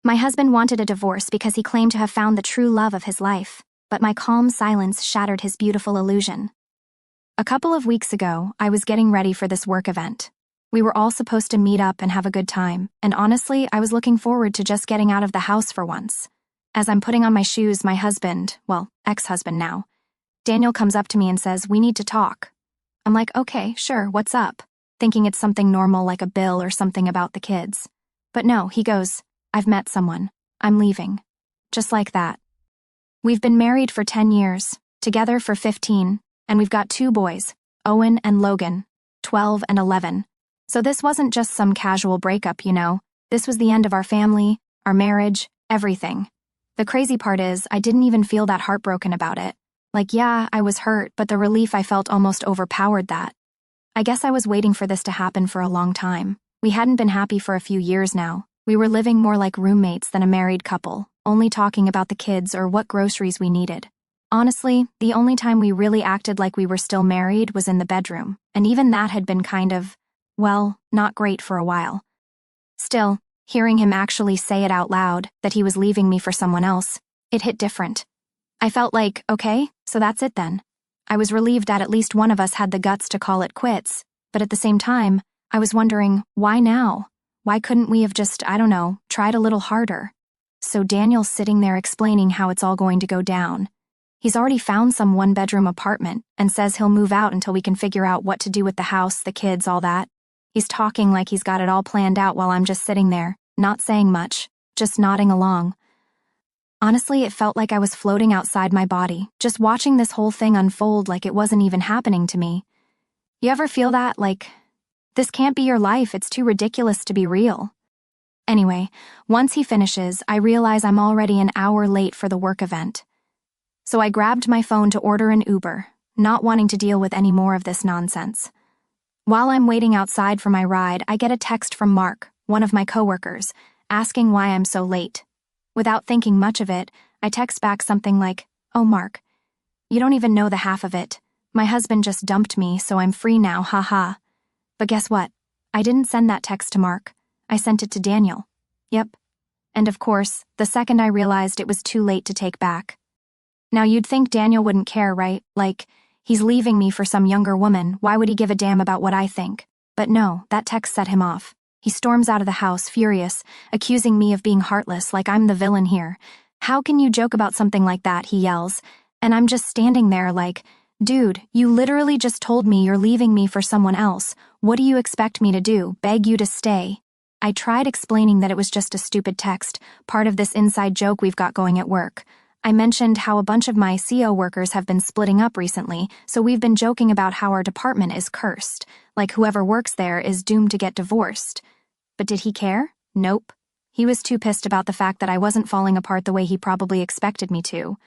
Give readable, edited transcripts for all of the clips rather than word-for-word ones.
My husband wanted a divorce because he claimed to have found the true love of his life, but my calm silence shattered his beautiful illusion. A couple of weeks ago, I was getting ready for this work event. We were all supposed to meet up and have a good time, and honestly, I was looking forward to just getting out of the house for once. As I'm putting on my shoes, my husband, well, ex-husband now, Daniel comes up to me and says, "We need to talk." I'm like, "Okay, sure, what's up?" Thinking it's something normal like a bill or something about the kids. But no, he goes, "I've met someone. I'm leaving." Just like that. We've been married for 10 years, together for 15, and we've got 2 boys, Owen and Logan, 12 and 11. So this wasn't just some casual breakup, you know. This was the end of our family, our marriage, everything. The crazy part is, I didn't even feel that heartbroken about it. Like, yeah, I was hurt, but the relief I felt almost overpowered that. I guess I was waiting for this to happen for a long time. We hadn't been happy for a few years now. We were living more like roommates than a married couple, only talking about the kids or what groceries we needed. Honestly, the only time we really acted like we were still married was in the bedroom, and even that had been kind of, well, not great for a while. Still, hearing him actually say it out loud, that he was leaving me for someone else, it hit different. I felt like, okay, so that's it then. I was relieved that at least one of us had the guts to call it quits, but at the same time, I was wondering, why now? Why couldn't we have just, I don't know, tried a little harder? So Daniel's sitting there explaining how it's all going to go down. He's already found some 1-bedroom apartment and says he'll move out until we can figure out what to do with the house, the kids, all that. He's talking like he's got it all planned out while I'm just sitting there, not saying much, just nodding along. Honestly, it felt like I was floating outside my body, just watching this whole thing unfold like it wasn't even happening to me. You ever feel that, like, this can't be your life, it's too ridiculous to be real? Anyway, once he finishes, I realize I'm already an hour late for the work event. So I grabbed my phone to order an Uber, not wanting to deal with any more of this nonsense. While I'm waiting outside for my ride, I get a text from Mark, one of my coworkers, asking why I'm so late. Without thinking much of it, I text back something like, "Oh, Mark, you don't even know the half of it. My husband just dumped me, so I'm free now, haha." But guess what? I didn't send that text to Mark. I sent it to Daniel. Yep. And of course, the second I realized it was too late to take back. Now you'd think Daniel wouldn't care, right? Like, he's leaving me for some younger woman, why would he give a damn about what I think? But no, that text set him off. He storms out of the house, furious, accusing me of being heartless, like I'm the villain here. "How can you joke about something like that?" he yells. And I'm just standing there like, "Dude, you literally just told me you're leaving me for someone else. What do you expect me to do? Beg you to stay?" I tried explaining that it was just a stupid text, part of this inside joke we've got going at work. I mentioned how a bunch of my CO workers have been splitting up recently, so we've been joking about how our department is cursed, like whoever works there is doomed to get divorced. But did he care? Nope. He was too pissed about the fact that I wasn't falling apart the way he probably expected me to.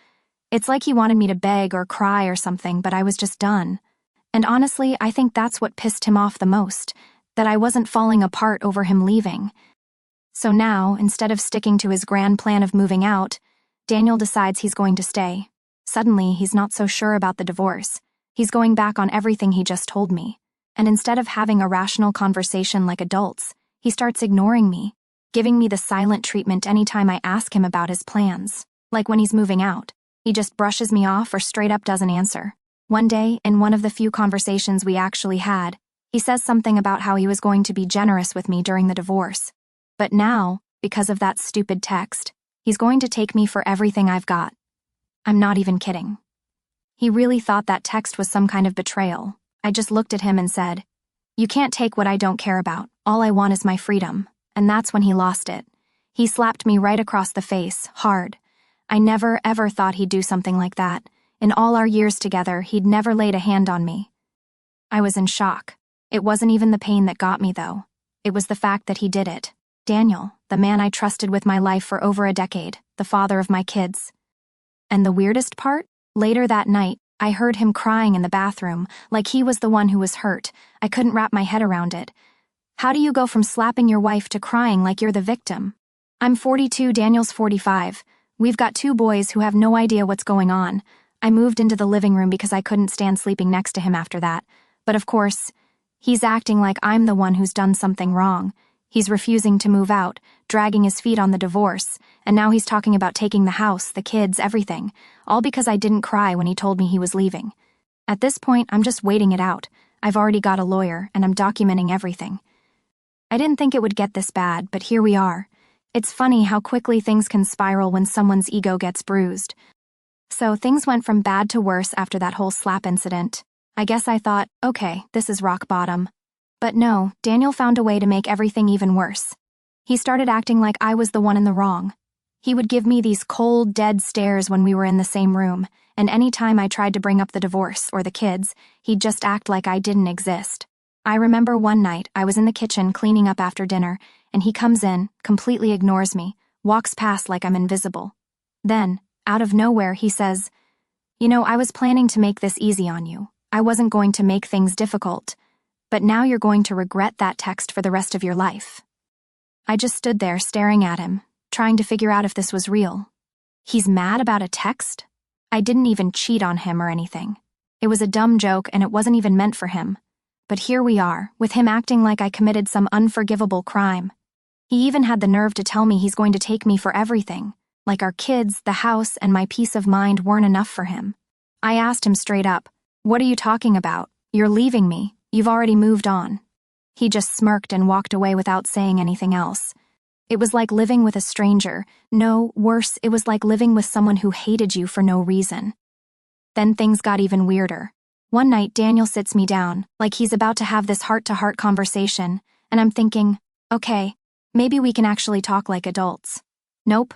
It's like he wanted me to beg or cry or something, but I was just done. And honestly, I think that's what pissed him off the most, that I wasn't falling apart over him leaving. So now, instead of sticking to his grand plan of moving out, Daniel decides he's going to stay. Suddenly, he's not so sure about the divorce. He's going back on everything he just told me. And instead of having a rational conversation like adults, he starts ignoring me, giving me the silent treatment anytime I ask him about his plans. Like when he's moving out, he just brushes me off or straight up doesn't answer. One day, in one of the few conversations we actually had, he says something about how he was going to be generous with me during the divorce. But now, because of that stupid text, he's going to take me for everything I've got. I'm not even kidding. He really thought that text was some kind of betrayal. I just looked at him and said, "You can't take what I don't care about. All I want is my freedom." And that's when he lost it. He slapped me right across the face, hard. I never, ever thought he'd do something like that. In all our years together, he'd never laid a hand on me. I was in shock. It wasn't even the pain that got me, though. It was the fact that he did it. Daniel, the man I trusted with my life for over a decade, the father of my kids. And the weirdest part? Later that night, I heard him crying in the bathroom, like he was the one who was hurt. I couldn't wrap my head around it. How do you go from slapping your wife to crying like you're the victim? I'm 42, Daniel's 45. We've got 2 boys who have no idea what's going on. I moved into the living room because I couldn't stand sleeping next to him after that. But of course, he's acting like I'm the one who's done something wrong. He's refusing to move out, dragging his feet on the divorce, and now he's talking about taking the house, the kids, everything, all because I didn't cry when he told me he was leaving. At this point, I'm just waiting it out. I've already got a lawyer, and I'm documenting everything. I didn't think it would get this bad, but here we are. It's funny how quickly things can spiral when someone's ego gets bruised. So things went from bad to worse after that whole slap incident. I guess I thought, okay, this is rock bottom. But no, Daniel found a way to make everything even worse. He started acting like I was the one in the wrong. He would give me these cold, dead stares when we were in the same room, and any time I tried to bring up the divorce or the kids, he'd just act like I didn't exist. I remember one night I was in the kitchen cleaning up after dinner, and he comes in, completely ignores me, walks past like I'm invisible. Then, out of nowhere, he says, "You know, I was planning to make this easy on you. I wasn't going to make things difficult. But now you're going to regret that text for the rest of your life." I just stood there staring at him, trying to figure out if this was real. He's mad about a text? I didn't even cheat on him or anything. It was a dumb joke and it wasn't even meant for him. But here we are, with him acting like I committed some unforgivable crime. He even had the nerve to tell me he's going to take me for everything, like our kids, the house, and my peace of mind weren't enough for him. I asked him straight up, "What are you talking about? You're leaving me. You've already moved on." He just smirked and walked away without saying anything else. It was like living with a stranger. No, worse, it was like living with someone who hated you for no reason. Then things got even weirder. One night, Daniel sits me down, like he's about to have this heart-to-heart conversation, and I'm thinking, okay, maybe we can actually talk like adults. Nope.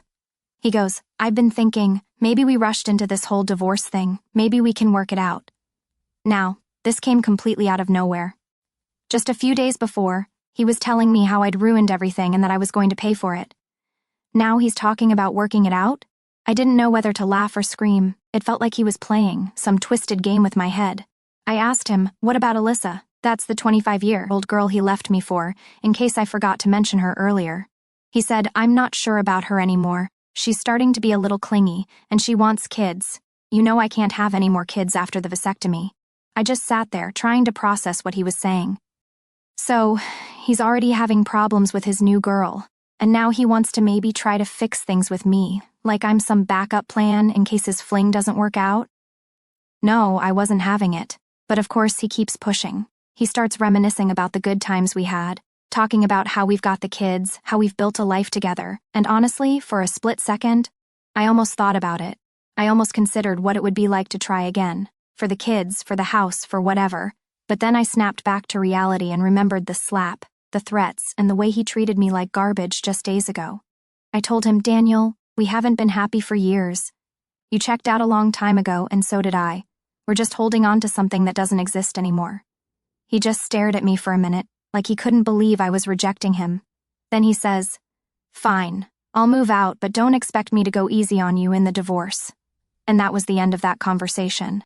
He goes, "I've been thinking, maybe we rushed into this whole divorce thing. Maybe we can work it out." Now, this came completely out of nowhere. Just a few days before, he was telling me how I'd ruined everything and that I was going to pay for it. Now he's talking about working it out? I didn't know whether to laugh or scream. It felt like he was playing some twisted game with my head. I asked him, "What about Alyssa? That's the 25-year-old girl he left me for, in case I forgot to mention her earlier." He said, "I'm not sure about her anymore. She's starting to be a little clingy, and she wants kids. You know I can't have any more kids after the vasectomy." I just sat there, trying to process what he was saying. So, he's already having problems with his new girl, and now he wants to maybe try to fix things with me, like I'm some backup plan in case his fling doesn't work out? No, I wasn't having it, but of course he keeps pushing. He starts reminiscing about the good times we had, talking about how we've got the kids, how we've built a life together, and honestly, for a split second, I almost thought about it. I almost considered what it would be like to try again, for the kids, for the house, for whatever. But then I snapped back to reality and remembered the slap, the threats, and the way he treated me like garbage just days ago. I told him, "Daniel, we haven't been happy for years. You checked out a long time ago, and so did I. We're just holding on to something that doesn't exist anymore." He just stared at me for a minute, like he couldn't believe I was rejecting him. Then he says, "Fine, I'll move out, but don't expect me to go easy on you in the divorce." And that was the end of that conversation.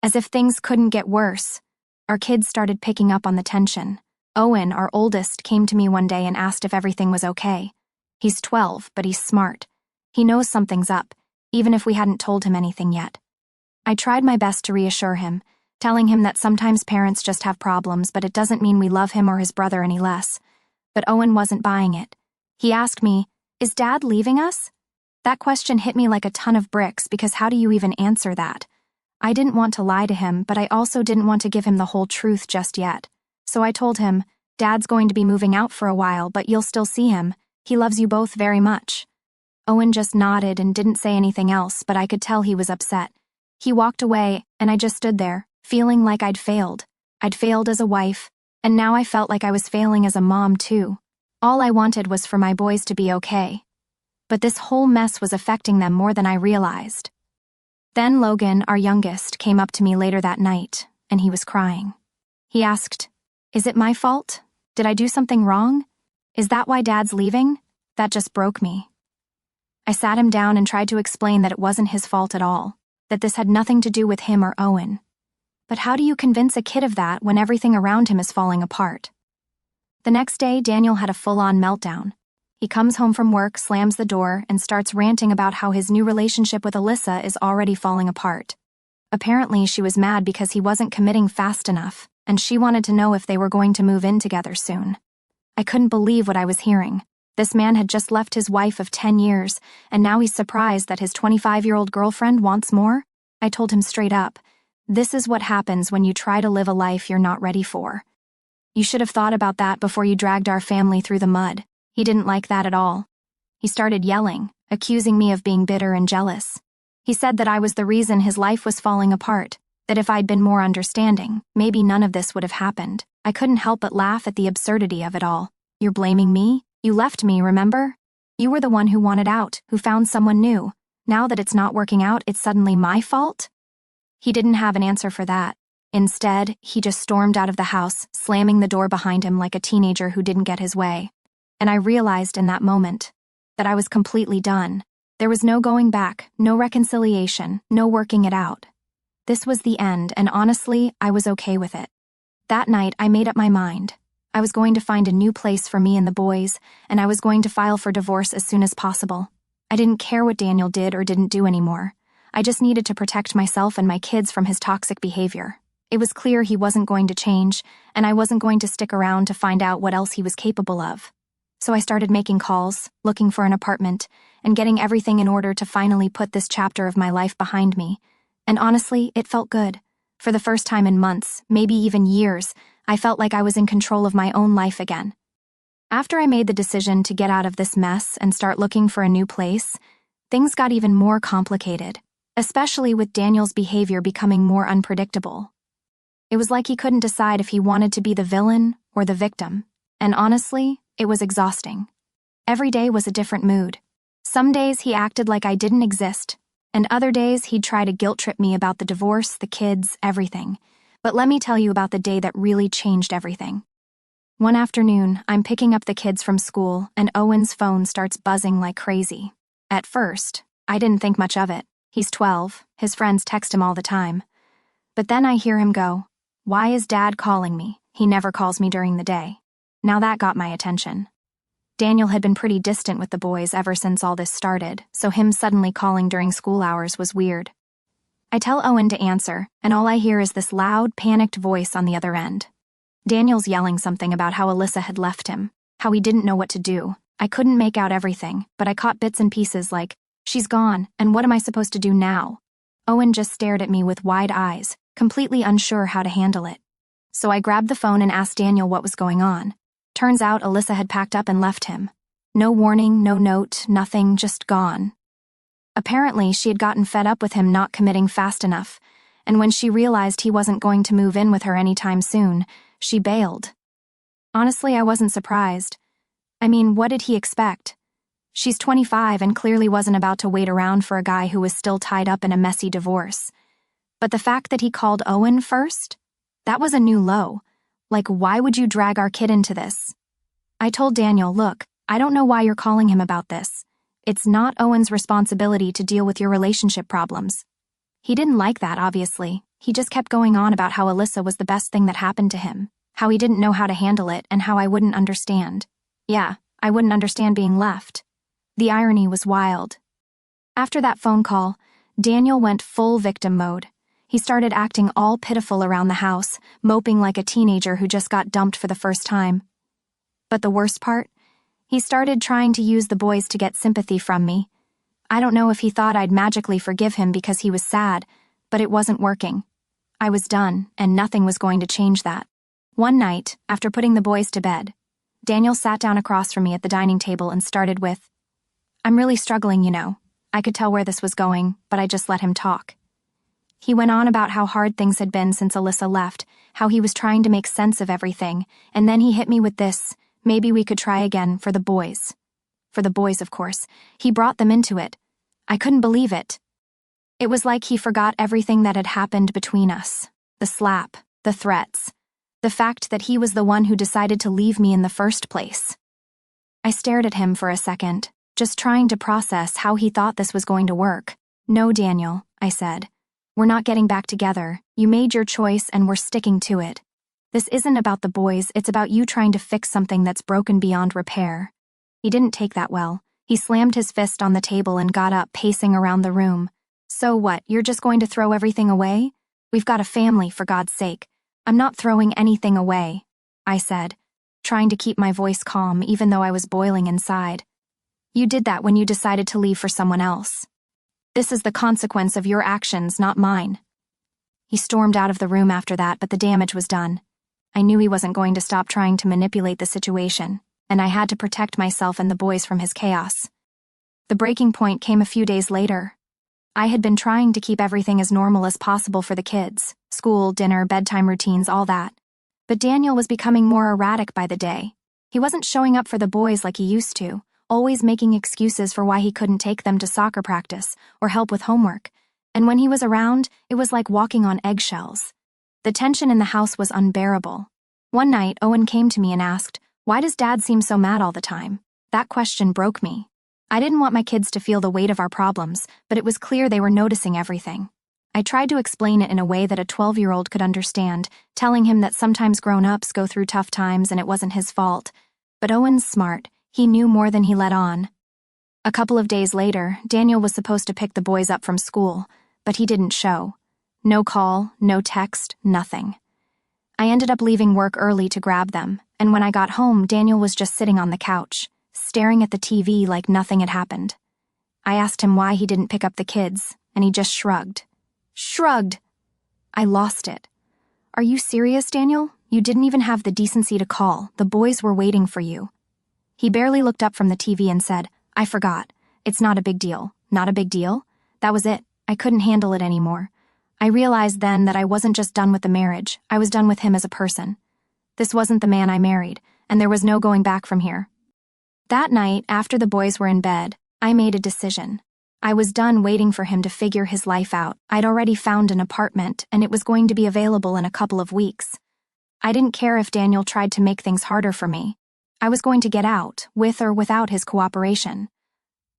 As if things couldn't get worse, our kids started picking up on the tension. Owen, our oldest, came to me one day and asked if everything was okay. He's 12, but he's smart. He knows something's up, even if we hadn't told him anything yet. I tried my best to reassure him, telling him that sometimes parents just have problems, but it doesn't mean we love him or his brother any less. But Owen wasn't buying it. He asked me, "Is Dad leaving us?" That question hit me like a ton of bricks because how do you even answer that? I didn't want to lie to him, but I also didn't want to give him the whole truth just yet. So I told him, "Dad's going to be moving out for a while, but you'll still see him. He loves you both very much." Owen just nodded and didn't say anything else, but I could tell he was upset. He walked away, and I just stood there, feeling like I'd failed. I'd failed as a wife, and now I felt like I was failing as a mom too. All I wanted was for my boys to be okay. But this whole mess was affecting them more than I realized. Then Logan, our youngest, came up to me later that night, and he was crying. He asked, "Is it my fault? Did I do something wrong? Is that why Dad's leaving?" That just broke me. I sat him down and tried to explain that it wasn't his fault at all, that this had nothing to do with him or Owen. But how do you convince a kid of that when everything around him is falling apart? The next day, Daniel had a full-on meltdown. He comes home from work, slams the door, and starts ranting about how his new relationship with Alyssa is already falling apart. Apparently, she was mad because he wasn't committing fast enough, and she wanted to know if they were going to move in together soon. I couldn't believe what I was hearing. This man had just left his wife of 10 years, and now he's surprised that his 25-year-old girlfriend wants more? I told him straight up, "This is what happens when you try to live a life you're not ready for. You should have thought about that before you dragged our family through the mud." He didn't like that at all. He started yelling, accusing me of being bitter and jealous. He said that I was the reason his life was falling apart, that if I'd been more understanding, maybe none of this would have happened. I couldn't help but laugh at the absurdity of it all. "You're blaming me? You left me, remember? You were the one who wanted out, who found someone new. Now that it's not working out, it's suddenly my fault?" He didn't have an answer for that. Instead, he just stormed out of the house, slamming the door behind him like a teenager who didn't get his way. And I realized in that moment that I was completely done. There was no going back, no reconciliation, no working it out. This was the end, and honestly, I was okay with it. That night, I made up my mind. I was going to find a new place for me and the boys, and I was going to file for divorce as soon as possible. I didn't care what Daniel did or didn't do anymore. I just needed to protect myself and my kids from his toxic behavior. It was clear he wasn't going to change, and I wasn't going to stick around to find out what else he was capable of. So I started making calls, looking for an apartment, and getting everything in order to finally put this chapter of my life behind me. And honestly, it felt good. For the first time in months, maybe even years, I felt like I was in control of my own life again. After I made the decision to get out of this mess and start looking for a new place, things got even more complicated, especially with Daniel's behavior becoming more unpredictable. It was like he couldn't decide if he wanted to be the villain or the victim, and honestly, it was exhausting. Every day was a different mood. Some days he acted like I didn't exist, and other days he'd try to guilt-trip me about the divorce, the kids, everything. But let me tell you about the day that really changed everything. One afternoon, I'm picking up the kids from school, and Owen's phone starts buzzing like crazy. At first, I didn't think much of it. He's 12, his friends text him all the time. But then I hear him go, "Why is Dad calling me? He never calls me during the day." Now that got my attention. Daniel had been pretty distant with the boys ever since all this started, so him suddenly calling during school hours was weird. I tell Owen to answer, and all I hear is this loud, panicked voice on the other end. Daniel's yelling something about how Alyssa had left him, how he didn't know what to do. I couldn't make out everything, but I caught bits and pieces like, "She's gone, and what am I supposed to do now?" Owen just stared at me with wide eyes, completely unsure how to handle it. So I grabbed the phone and asked Daniel what was going on. Turns out Alyssa had packed up and left him. No warning, no note, nothing, just gone. Apparently, she had gotten fed up with him not committing fast enough, and when she realized he wasn't going to move in with her anytime soon, she bailed. Honestly, I wasn't surprised. I mean, what did he expect? She's 25 and clearly wasn't about to wait around for a guy who was still tied up in a messy divorce. But the fact that he called Owen first? That was a new low. Like, why would you drag our kid into this? I told Daniel, "Look, I don't know why you're calling him about this. It's not Owen's responsibility to deal with your relationship problems." He didn't like that, obviously. He just kept going on about how Alyssa was the best thing that happened to him, how he didn't know how to handle it, and how I wouldn't understand. Yeah, I wouldn't understand being left. The irony was wild. After that phone call, Daniel went full victim mode. He started acting all pitiful around the house, moping like a teenager who just got dumped for the first time. But the worst part? He started trying to use the boys to get sympathy from me. I don't know if he thought I'd magically forgive him because he was sad, but it wasn't working. I was done, and nothing was going to change that. One night, after putting the boys to bed, Daniel sat down across from me at the dining table and started with, "I'm really struggling, you know. I could tell where this was going, but I just let him talk." He went on about how hard things had been since Alyssa left, how he was trying to make sense of everything, and then he hit me with this, "Maybe we could try again for the boys." For the boys, of course. He brought them into it. I couldn't believe it. It was like he forgot everything that had happened between us. The slap, the threats, the fact that he was the one who decided to leave me in the first place. I stared at him for a second, just trying to process how he thought this was going to work. "No, Daniel," I said. "We're not getting back together. You made your choice and we're sticking to it. This isn't about the boys, it's about you trying to fix something that's broken beyond repair." He didn't take that well. He slammed his fist on the table and got up, pacing around the room. "So what, you're just going to throw everything away? We've got a family, for God's sake." "I'm not throwing anything away," I said, trying to keep my voice calm even though I was boiling inside. You did that when you decided to leave for someone else. This is the consequence of your actions, not mine. He stormed out of the room after that, but the damage was done. I knew he wasn't going to stop trying to manipulate the situation, and I had to protect myself and the boys from his chaos. The breaking point came a few days later. I had been trying to keep everything as normal as possible for the kids, school, dinner, bedtime routines, all that. But Daniel was becoming more erratic by the day. He wasn't showing up for the boys like he used to, always making excuses for why he couldn't take them to soccer practice or help with homework. And when he was around, it was like walking on eggshells. The tension in the house was unbearable. One night, Owen came to me and asked, "Why does Dad seem so mad all the time?" That question broke me. I didn't want my kids to feel the weight of our problems, but it was clear they were noticing everything. I tried to explain it in a way that a 12-year-old could understand, telling him that sometimes grown-ups go through tough times and it wasn't his fault. But Owen's smart. He knew more than he let on. A couple of days later, Daniel was supposed to pick the boys up from school, but he didn't show. No call, no text, nothing. I ended up leaving work early to grab them, and when I got home, Daniel was just sitting on the couch, staring at the TV like nothing had happened. I asked him why he didn't pick up the kids, and he just shrugged. Shrugged! I lost it. Are you serious, Daniel? You didn't even have the decency to call. The boys were waiting for you. He barely looked up from the TV and said, "I forgot. It's not a big deal." Not a big deal? That was it. I couldn't handle it anymore. I realized then that I wasn't just done with the marriage, I was done with him as a person. This wasn't the man I married, and there was no going back from here. That night, after the boys were in bed, I made a decision. I was done waiting for him to figure his life out. I'd already found an apartment, and it was going to be available in a couple of weeks. I didn't care if Daniel tried to make things harder for me. I was going to get out, with or without his cooperation.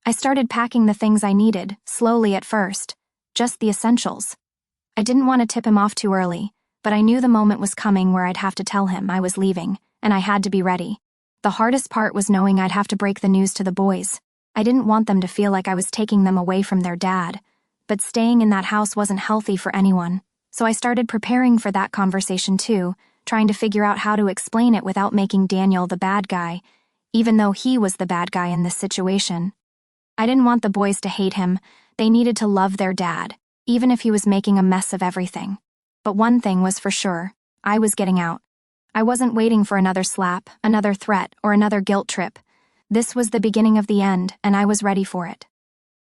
I started packing the things I needed, slowly at first, just the essentials. I didn't want to tip him off too early, but I knew the moment was coming where I'd have to tell him I was leaving, and I had to be ready. The hardest part was knowing I'd have to break the news to the boys. I didn't want them to feel like I was taking them away from their dad, but staying in that house wasn't healthy for anyone, so I started preparing for that conversation too, trying to figure out how to explain it without making Daniel the bad guy, even though he was the bad guy in this situation. I didn't want the boys to hate him. They needed to love their dad, even if he was making a mess of everything. But one thing was for sure, I was getting out. I wasn't waiting for another slap, another threat, or another guilt trip. This was the beginning of the end, and I was ready for it.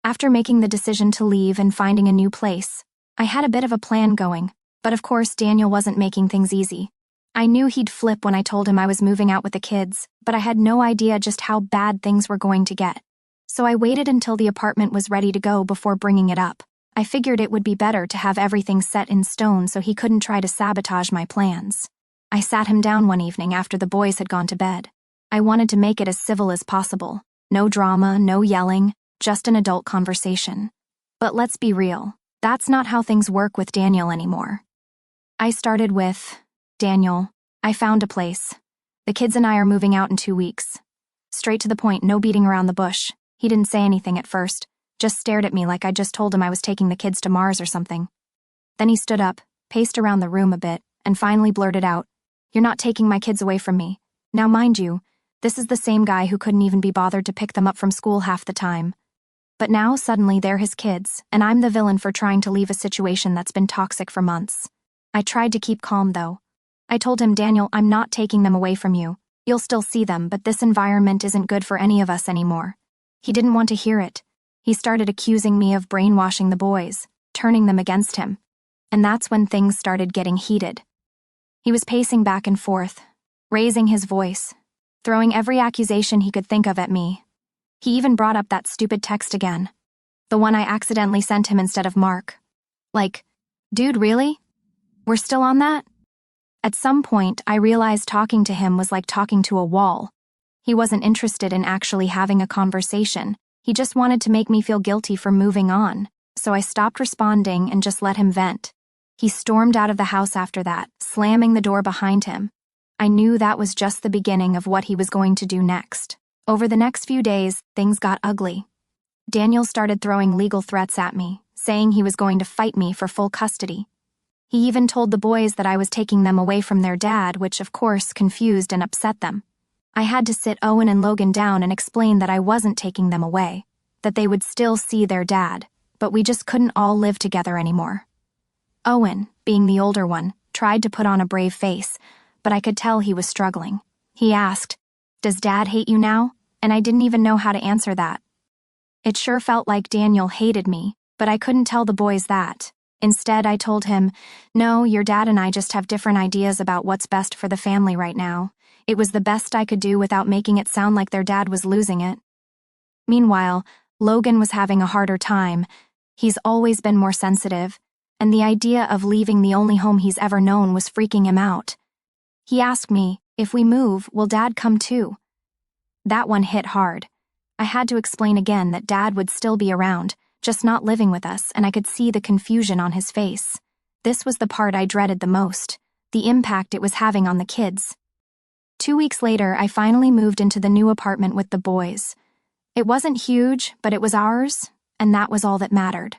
After making the decision to leave and finding a new place, I had a bit of a plan going, but of course Daniel wasn't making things easy. I knew he'd flip when I told him I was moving out with the kids, but I had no idea just how bad things were going to get. So I waited until the apartment was ready to go before bringing it up. I figured it would be better to have everything set in stone so he couldn't try to sabotage my plans. I sat him down one evening after the boys had gone to bed. I wanted to make it as civil as possible. No drama, no yelling, just an adult conversation. But let's be real, that's not how things work with Daniel anymore. I started with, "Daniel, I found a place. The kids and I are moving out in 2 weeks." Straight to the point, no beating around the bush. He didn't say anything at first, just stared at me like I just told him I was taking the kids to Mars or something. Then he stood up, paced around the room a bit, and finally blurted out, "You're not taking my kids away from me." Now mind you, this is the same guy who couldn't even be bothered to pick them up from school half the time. But now suddenly they're his kids, and I'm the villain for trying to leave a situation that's been toxic for months. I tried to keep calm though. I told him, "Daniel, I'm not taking them away from you. You'll still see them, but this environment isn't good for any of us anymore." He didn't want to hear it. He started accusing me of brainwashing the boys, turning them against him. And that's when things started getting heated. He was pacing back and forth, raising his voice, throwing every accusation he could think of at me. He even brought up that stupid text again, the one I accidentally sent him instead of Mark. Like, dude, really? We're still on that? At some point, I realized talking to him was like talking to a wall. He wasn't interested in actually having a conversation. He just wanted to make me feel guilty for moving on. So I stopped responding and just let him vent. He stormed out of the house after that, slamming the door behind him. I knew that was just the beginning of what he was going to do next. Over the next few days, things got ugly. Daniel started throwing legal threats at me, saying he was going to fight me for full custody. He even told the boys that I was taking them away from their dad, which of course confused and upset them. I had to sit Owen and Logan down and explain that I wasn't taking them away, that they would still see their dad, but we just couldn't all live together anymore. Owen, being the older one, tried to put on a brave face, but I could tell he was struggling. He asked, "Does Dad hate you now?" And I didn't even know how to answer that. It sure felt like Daniel hated me, but I couldn't tell the boys that. Instead, I told him, "No, your dad and I just have different ideas about what's best for the family right now." It was the best I could do without making it sound like their dad was losing it. Meanwhile, Logan was having a harder time. He's always been more sensitive, and the idea of leaving the only home he's ever known was freaking him out. He asked me, "If we move, will Dad come too?" That one hit hard. I had to explain again that Dad would still be around, just not living with us, and I could see the confusion on his face. This was the part I dreaded the most, the impact it was having on the kids. 2 weeks later, I finally moved into the new apartment with the boys. It wasn't huge, but it was ours, and that was all that mattered.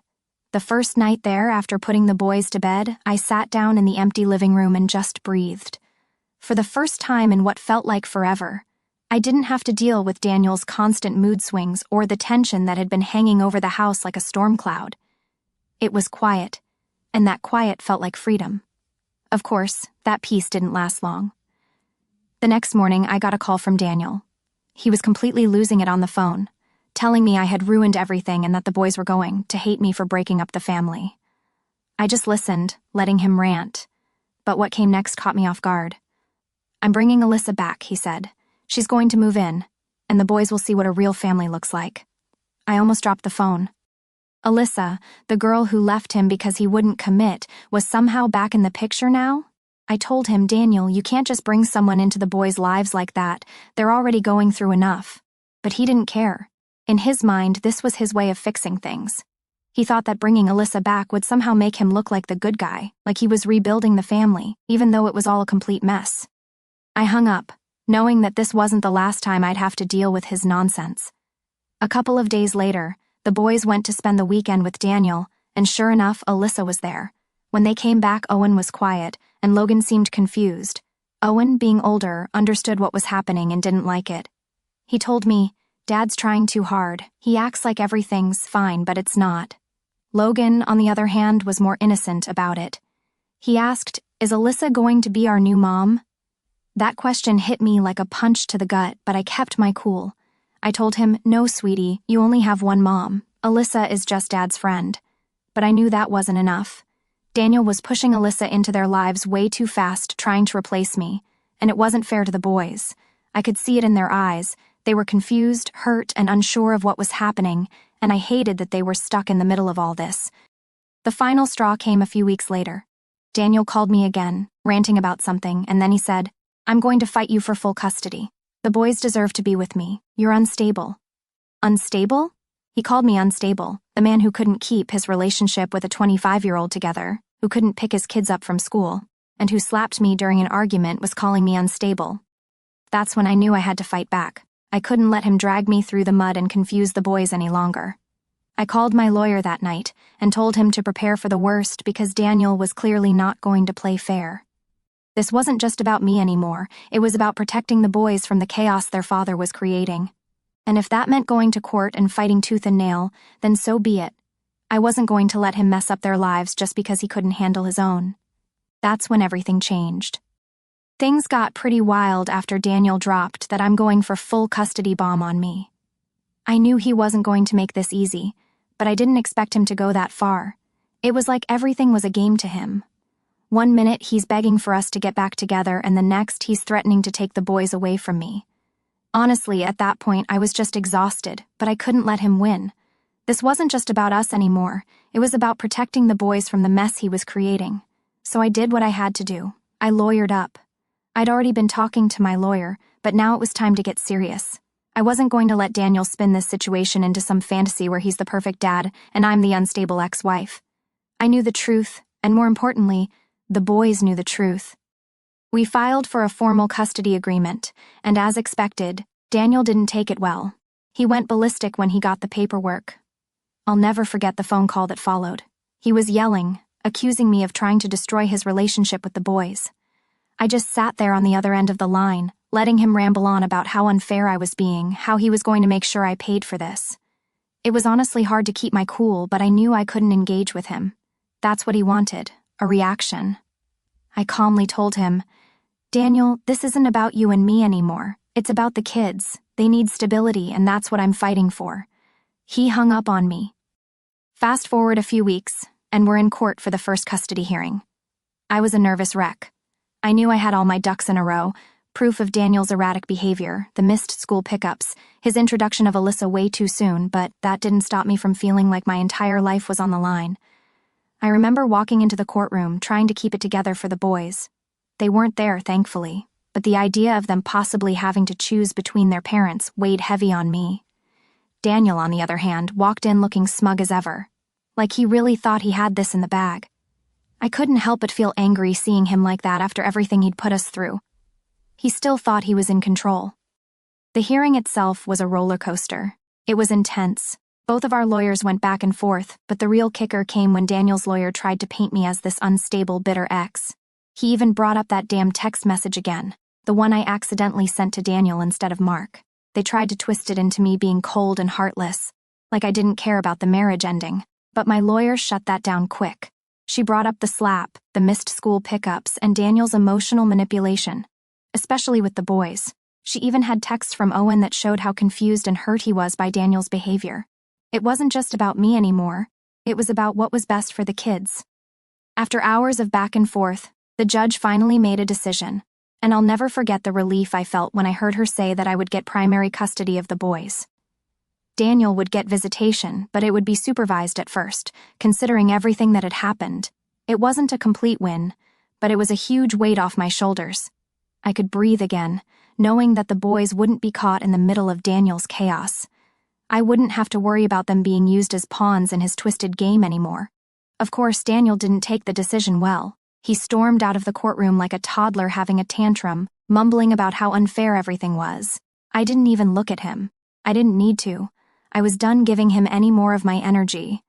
The first night there, after putting the boys to bed, I sat down in the empty living room and just breathed. For the first time in what felt like forever, I didn't have to deal with Daniel's constant mood swings or the tension that had been hanging over the house like a storm cloud. It was quiet, and that quiet felt like freedom. Of course, that peace didn't last long. The next morning, I got a call from Daniel. He was completely losing it on the phone, telling me I had ruined everything and that the boys were going to hate me for breaking up the family. I just listened, letting him rant, but what came next caught me off guard. "I'm bringing Alyssa back," he said. "She's going to move in, and the boys will see what a real family looks like." I almost dropped the phone. Alyssa, the girl who left him because he wouldn't commit, was somehow back in the picture now? I told him, "Daniel, you can't just bring someone into the boys' lives like that. They're already going through enough." But he didn't care. In his mind, this was his way of fixing things. He thought that bringing Alyssa back would somehow make him look like the good guy, like he was rebuilding the family, even though it was all a complete mess. I hung up, knowing that this wasn't the last time I'd have to deal with his nonsense. A couple of days later, the boys went to spend the weekend with Daniel, and sure enough, Alyssa was there. When they came back, Owen was quiet, and Logan seemed confused. Owen, being older, understood what was happening and didn't like it. He told me, "Dad's trying too hard. He acts like everything's fine, but it's not." Logan, on the other hand, was more innocent about it. He asked, "Is Alyssa going to be our new mom?" That question hit me like a punch to the gut, but I kept my cool. I told him, "No, sweetie, you only have one mom. Alyssa is just Dad's friend." But I knew that wasn't enough. Daniel was pushing Alyssa into their lives way too fast, trying to replace me, and it wasn't fair to the boys. I could see it in their eyes. They were confused, hurt, and unsure of what was happening, and I hated that they were stuck in the middle of all this. The final straw came a few weeks later. Daniel called me again, ranting about something, and then he said, "I'm going to fight you for full custody. The boys deserve to be with me. You're unstable." Unstable? He called me unstable, the man who couldn't keep his relationship with a 25-year-old together, who couldn't pick his kids up from school, and who slapped me during an argument was calling me unstable. That's when I knew I had to fight back. I couldn't let him drag me through the mud and confuse the boys any longer. I called my lawyer that night and told him to prepare for the worst because Daniel was clearly not going to play fair. This wasn't just about me anymore. It was about protecting the boys from the chaos their father was creating. And if that meant going to court and fighting tooth and nail, then so be it. I wasn't going to let him mess up their lives just because he couldn't handle his own. That's when everything changed. Things got pretty wild after Daniel dropped that "I'm going for full custody" bomb on me. I knew he wasn't going to make this easy, but I didn't expect him to go that far. It was like everything was a game to him. One minute he's begging for us to get back together, and the next he's threatening to take the boys away from me. Honestly, at that point I was just exhausted, but I couldn't let him win. This wasn't just about us anymore. It was about protecting the boys from the mess he was creating. So I did what I had to do. I lawyered up. I'd already been talking to my lawyer, but now it was time to get serious. I wasn't going to let Daniel spin this situation into some fantasy where he's the perfect dad and I'm the unstable ex-wife. I knew the truth, and more importantly, the boys knew the truth. We filed for a formal custody agreement, and as expected, Daniel didn't take it well. He went ballistic when he got the paperwork. I'll never forget the phone call that followed. He was yelling, accusing me of trying to destroy his relationship with the boys. I just sat there on the other end of the line, letting him ramble on about how unfair I was being, how he was going to make sure I paid for this. It was honestly hard to keep my cool, but I knew I couldn't engage with him. That's what he wanted, a reaction. I calmly told him, "Daniel, this isn't about you and me anymore. It's about the kids. They need stability, and that's what I'm fighting for." He hung up on me. Fast forward a few weeks, and we're in court for the first custody hearing. I was a nervous wreck. I knew I had all my ducks in a row: proof of Daniel's erratic behavior, the missed school pickups, his introduction of Alyssa way too soon, but that didn't stop me from feeling like my entire life was on the line. I remember walking into the courtroom, trying to keep it together for the boys. They weren't there, thankfully, but the idea of them possibly having to choose between their parents weighed heavy on me. Daniel, on the other hand, walked in looking smug as ever, like he really thought he had this in the bag. I couldn't help but feel angry seeing him like that after everything he'd put us through. He still thought he was in control. The hearing itself was a roller coaster. It was intense. Both of our lawyers went back and forth, but the real kicker came when Daniel's lawyer tried to paint me as this unstable, bitter ex. He even brought up that damn text message again, the one I accidentally sent to Daniel instead of Mark. They tried to twist it into me being cold and heartless, like I didn't care about the marriage ending, but my lawyer shut that down quick. She brought up the slap, the missed school pickups, and Daniel's emotional manipulation, especially with the boys. She even had texts from Owen that showed how confused and hurt he was by Daniel's behavior. It wasn't just about me anymore. It was about what was best for the kids. After hours of back and forth, the judge finally made a decision, and I'll never forget the relief I felt when I heard her say that I would get primary custody of the boys. Daniel would get visitation, but it would be supervised at first, considering everything that had happened. It wasn't a complete win, but it was a huge weight off my shoulders. I could breathe again, knowing that the boys wouldn't be caught in the middle of Daniel's chaos. I wouldn't have to worry about them being used as pawns in his twisted game anymore. Of course, Daniel didn't take the decision well. He stormed out of the courtroom like a toddler having a tantrum, mumbling about how unfair everything was. I didn't even look at him. I didn't need to. I was done giving him any more of my energy.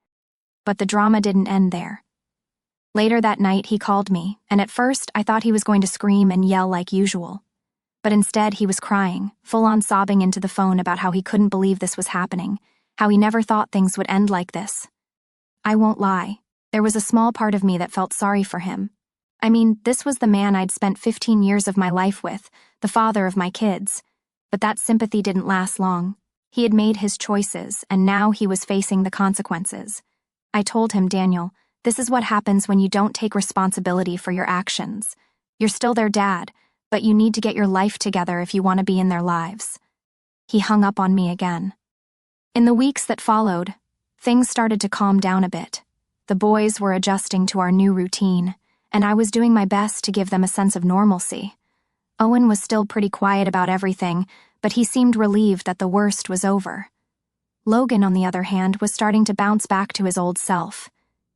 But the drama didn't end there. Later that night, he called me, and at first I thought he was going to scream and yell like usual. But instead, he was crying, full-on sobbing into the phone about how he couldn't believe this was happening, how he never thought things would end like this. I won't lie, there was a small part of me that felt sorry for him. I mean, this was the man I'd spent 15 years of my life with, the father of my kids. But that sympathy didn't last long. He had made his choices, and now he was facing the consequences. I told him, "Daniel, this is what happens when you don't take responsibility for your actions. You're still their dad, but you need to get your life together if you want to be in their lives." He hung up on me again. In the weeks that followed, things started to calm down a bit. The boys were adjusting to our new routine, and I was doing my best to give them a sense of normalcy. Owen was still pretty quiet about everything, but he seemed relieved that the worst was over. Logan, on the other hand, was starting to bounce back to his old self.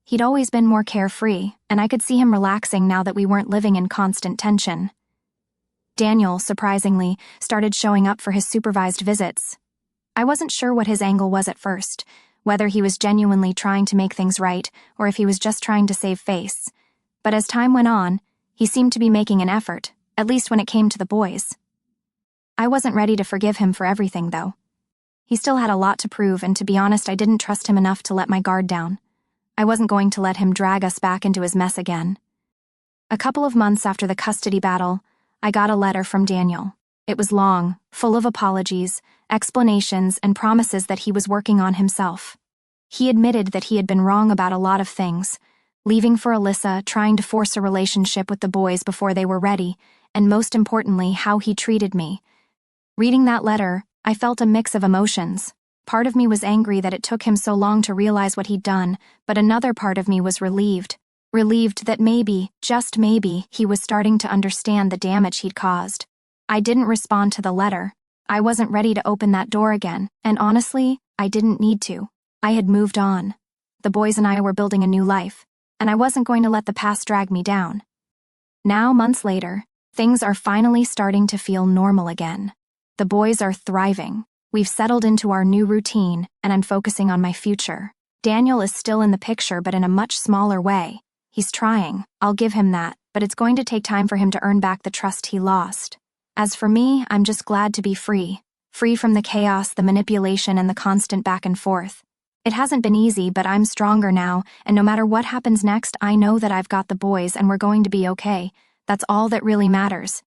He'd always been more carefree, and I could see him relaxing now that we weren't living in constant tension. Daniel, surprisingly, started showing up for his supervised visits. I wasn't sure what his angle was at first, whether he was genuinely trying to make things right or if he was just trying to save face. But as time went on, he seemed to be making an effort, at least when it came to the boys. I wasn't ready to forgive him for everything, though. He still had a lot to prove, and to be honest, I didn't trust him enough to let my guard down. I wasn't going to let him drag us back into his mess again. A couple of months after the custody battle, I got a letter from Daniel. It was long, full of apologies, explanations, and promises that he was working on himself. He admitted that he had been wrong about a lot of things, leaving for Alyssa, trying to force a relationship with the boys before they were ready, and most importantly, how he treated me. Reading that letter, I felt a mix of emotions. Part of me was angry that it took him so long to realize what he'd done, but another part of me was relieved. Relieved that maybe, just maybe, he was starting to understand the damage he'd caused. I didn't respond to the letter. I wasn't ready to open that door again, and honestly, I didn't need to. I had moved on. The boys and I were building a new life, and I wasn't going to let the past drag me down. Now, months later, things are finally starting to feel normal again. The boys are thriving. We've settled into our new routine, and I'm focusing on my future. Daniel is still in the picture, but in a much smaller way. He's trying, I'll give him that, but it's going to take time for him to earn back the trust he lost. As for me, I'm just glad to be free. Free from the chaos, the manipulation, and the constant back and forth. It hasn't been easy, but I'm stronger now, and no matter what happens next, I know that I've got the boys and we're going to be okay. That's all that really matters.